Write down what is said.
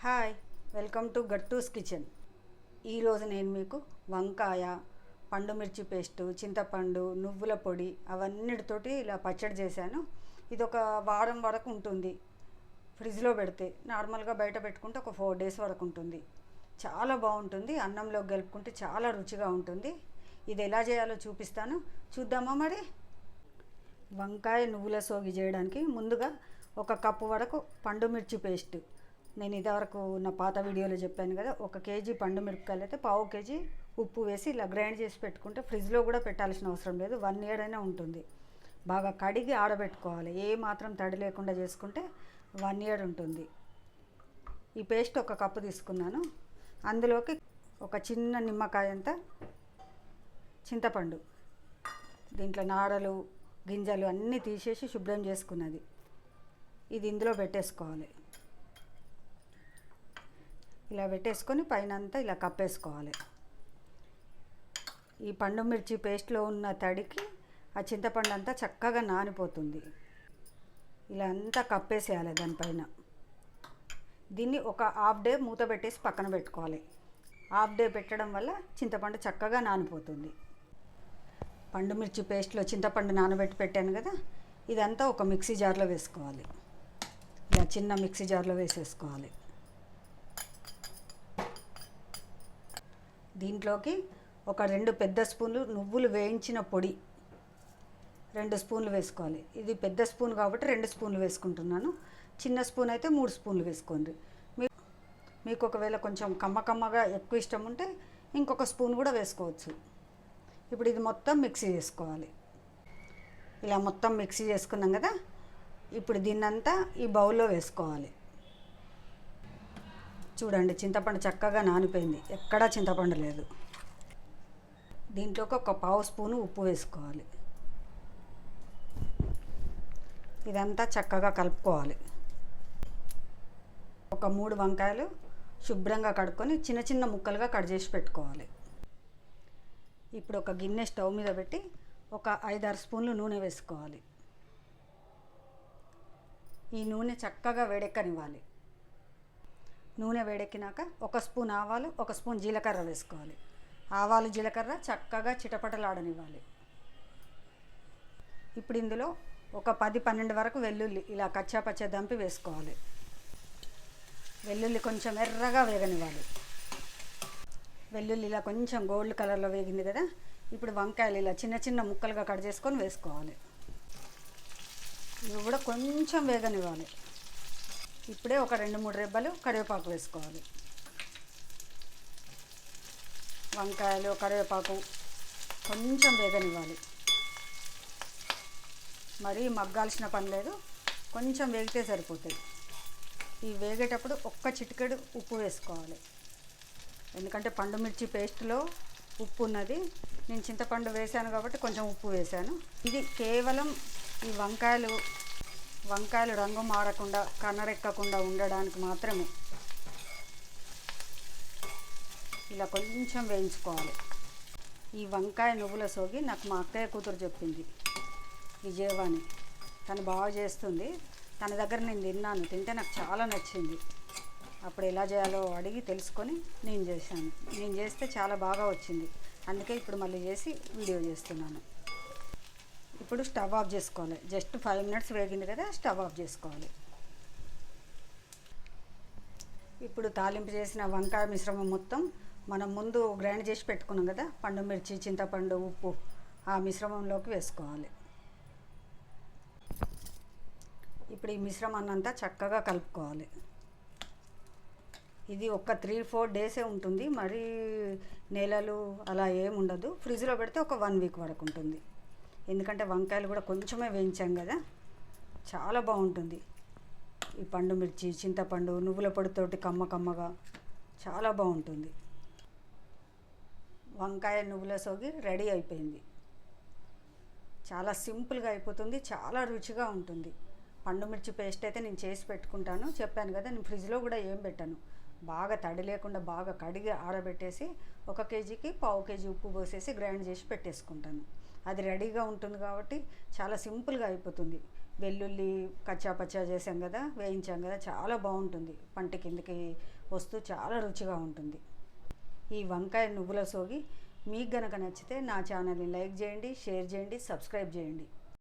Hi, welcome to Gattu's kitchen. ఈరోజు నేను మీకు వంకాయ, పండు మిర్చి పేస్టు, చింతపండు, నువ్వుల పొడి అవన్నిటితోటి ఇలా పచ్చడి చేశాను. ఇది ఒక వారం వరకు ఉంటుంది. ఫ్రిడ్జ్లో పెడితే నార్మల్గా బయట పెట్టుకుంటే ఒక 4 days వరకు ఉంటుంది. చాలా బాగుంటుంది. అన్నంలో గలుపుకుంటే చాలా రుచిగా ఉంటుంది. ఇది ఎలా చేయాలో చూపిస్తాను, చూద్దామా మరి. వంకాయ నువ్వుల సోగి చేయడానికి ముందుగా 1 కప్పు వరకు పండు మిర్చి పేస్ట్. నేను ఇదివరకు నా పాత వీడియోలో చెప్పాను కదా, 1 kg పండు మిరపకాయలు అయితే 1/2 kg ఉప్పు వేసి ఇలా గ్రైండ్ చేసి పెట్టుకుంటే ఫ్రిడ్జ్లో కూడా పెట్టాల్సిన అవసరం లేదు, 1 year అయినా ఉంటుంది. బాగా కడిగి ఆరబెట్టుకోవాలి. ఏ మాత్రం తడి లేకుండా చేసుకుంటే 1 year ఉంటుంది. ఈ పేస్ట్ 1 కప్పు తీసుకున్నాను. అందులోకి ఒక చిన్న నిమ్మకాయ అంత చింతపండు, దీంట్లో నారలు గింజలు అన్నీ తీసేసి శుభ్రం చేసుకున్నది, ఇది ఇందులో పెట్టేసుకోవాలి. ఇలా పెట్టేసుకొని పైన అంతా ఇలా కప్పేసుకోవాలి. ఈ పండు మిర్చి పేస్ట్లో ఉన్న తడికి ఆ చింతపండు అంతా చక్కగా నానిపోతుంది. ఇలా అంతా కప్పేసేయాలి దానిపైన. దీన్ని ఒక ½ day మూత పెట్టేసి పక్కన పెట్టుకోవాలి. ½ day పెట్టడం వల్ల చింతపండు చక్కగా నానిపోతుంది. పండు మిర్చి పేస్ట్లో చింతపండు నానబెట్టి పెట్టాను కదా, ఇదంతా ఒక మిక్సీ జార్లో వేసుకోవాలి. ఇలా చిన్న మిక్సీ జార్లో వేసేసుకోవాలి. దీంట్లోకి ఒక 2 పెద్ద స్పూన్లు నువ్వులు వేయించిన పొడి 2 స్పూన్లు వేసుకోవాలి. ఇది పెద్ద స్పూన్ కాబట్టి 2 స్పూన్లు వేసుకుంటున్నాను. చిన్న స్పూన్ అయితే 3 స్పూన్లు వేసుకోండి. మీకు ఒకవేళ కొంచెం కమ్మగా ఎక్కువ ఇష్టం ఉంటే ఇంకొక స్పూన్ కూడా వేసుకోవచ్చు. ఇప్పుడు ఇది మొత్తం మిక్సీ చేసుకోవాలి. ఇలా మొత్తం మిక్సీ చేసుకున్నాం కదా, ఇప్పుడు దీన్నంతా ఈ బౌల్లో వేసుకోవాలి. చూడండి, చింతపండు చక్కగా నానిపోయింది, ఎక్కడా చింతపండు లేదు. దీంట్లోకి ఒక 1/2 స్పూను ఉప్పు వేసుకోవాలి. ఇదంతా చక్కగా కలుపుకోవాలి. ఒక 3 వంకాయలు శుభ్రంగా కడుక్కొని చిన్న చిన్న ముక్కలుగా కట్ చేసి పెట్టుకోవాలి. ఇప్పుడు ఒక గిన్నె స్టవ్ మీద పెట్టి ఒక 5-6 స్పూన్లు నూనె వేసుకోవాలి. ఈ నూనె చక్కగా వేడెక్కనివ్వాలి. నూనె వేడెక్కినాక 1 స్పూన్ ఆవాలు, 1 స్పూన్ జీలకర్ర వేసుకోవాలి. ఆవాలు జీలకర్ర చక్కగా చిటపటలాడనివ్వాలి. ఇప్పుడు ఇందులో ఒక 10-12 వరకు వెల్లుల్లి ఇలా కచ్చాపచ్చా దంపి వేసుకోవాలి. వెల్లుల్లి కొంచెం ఎర్రగా వేగనివ్వాలి. వెల్లుల్లి ఇలా కొంచెం గోల్డ్ కలర్లో వేగింది కదా, ఇప్పుడు వంకాయలు ఇలా చిన్న చిన్న ముక్కలుగా కట్ చేసుకొని వేసుకోవాలి. ఇవి కూడా కొంచెం వేగనివ్వాలి. ఇప్పుడే ఒక 2-3 రెబ్బలు కరివేపాకు వేసుకోవాలి. వంకాయలు కరివేపాకు కొంచెం వేగనివ్వాలి. మరీ మగ్గాల్సిన పని లేదు, కొంచెం వేగితే సరిపోతాయి. ఈ వేగేటప్పుడు 1 చిటికెడు ఉప్పు వేసుకోవాలి. ఎందుకంటే పండు మిర్చి పేస్ట్లో ఉప్పు ఉన్నది, నేను చింతపండు వేసాను కాబట్టి కొంచెం ఉప్పు వేసాను. ఇది కేవలం ఈ వంకాయలు రంగు మారకుండా కనరెక్కకుండా ఉండడానికి మాత్రమే. ఇలా కొంచెం వేయించుకోవాలి. ఈ వంకాయ నువ్వుల సోగి నాకు మా అక్కయ్య కూతురు చెప్పింది, విజయవాణి. తను బాగా చేస్తుంది. తన దగ్గర నేను తిన్నాను, తింటే నాకు చాలా నచ్చింది. అప్పుడు ఎలా చేయాలో అడిగి తెలుసుకొని నేను చేశాను. నేను చేస్తే చాలా బాగా వచ్చింది, అందుకే ఇప్పుడు మళ్ళీ చేసి వీడియో చేస్తున్నాను. ఇప్పుడు స్టవ్ ఆఫ్ చేసుకోవాలి. జస్ట్ 5 minutes వేగింది కదా, స్టవ్ ఆఫ్ చేసుకోవాలి. ఇప్పుడు తాలింపు చేసిన వంకాయ మిశ్రమం మొత్తం మనం ముందు గ్రైండ్ చేసి పెట్టుకున్నాం కదా, పండు మిర్చి, చింతపండు, ఉప్పు, ఆ మిశ్రమంలోకి వేసుకోవాలి. ఇప్పుడు ఈ మిశ్రమాన్ని అంతా చక్కగా కలుపుకోవాలి. ఇది ఒక 3-4 days ఉంటుంది, మరీ నెలలు అలా ఏమి ఉండదు. ఫ్రిడ్జ్లో పెడితే ఒక 1 week వరకు ఉంటుంది. ఎందుకంటే వంకాయలు కూడా కొంచెమే వేయించాం కదా, చాలా బాగుంటుంది. ఈ పండు మిర్చి, చింతపండు, నువ్వుల పొడితోటి కమ్మగా చాలా బాగుంటుంది. వంకాయ నువ్వుల సోగి రెడీ అయిపోయింది. చాలా సింపుల్గా అయిపోతుంది, చాలా రుచిగా ఉంటుంది. పండు మిర్చి పేస్ట్ అయితే నేను చేసి పెట్టుకుంటాను, చెప్పాను కదా, నేను ఫ్రిడ్జ్లో కూడా ఏం పెట్టాను. బాగా తడి లేకుండా బాగా కడిగి ఆరబెట్టేసి 1 kgకి 1/2 kg ఉప్పు పోసేసి గ్రైండ్ చేసి పెట్టేసుకుంటాను. అది రెడీగా ఉంటుంది కాబట్టి చాలా సింపుల్గా అయిపోతుంది. వెల్లుల్లి కచ్చాపచ్చా చేసాం కదా, వేయించాం కదా, చాలా బాగుంటుంది. పంట కిందకి వస్తూ చాలా రుచిగా ఉంటుంది. ఈ వంకాయ నువ్వుల సోగి మీకు గనక నచ్చితే నా ఛానల్ని లైక్ చేయండి, షేర్ చేయండి, సబ్స్క్రైబ్ చేయండి.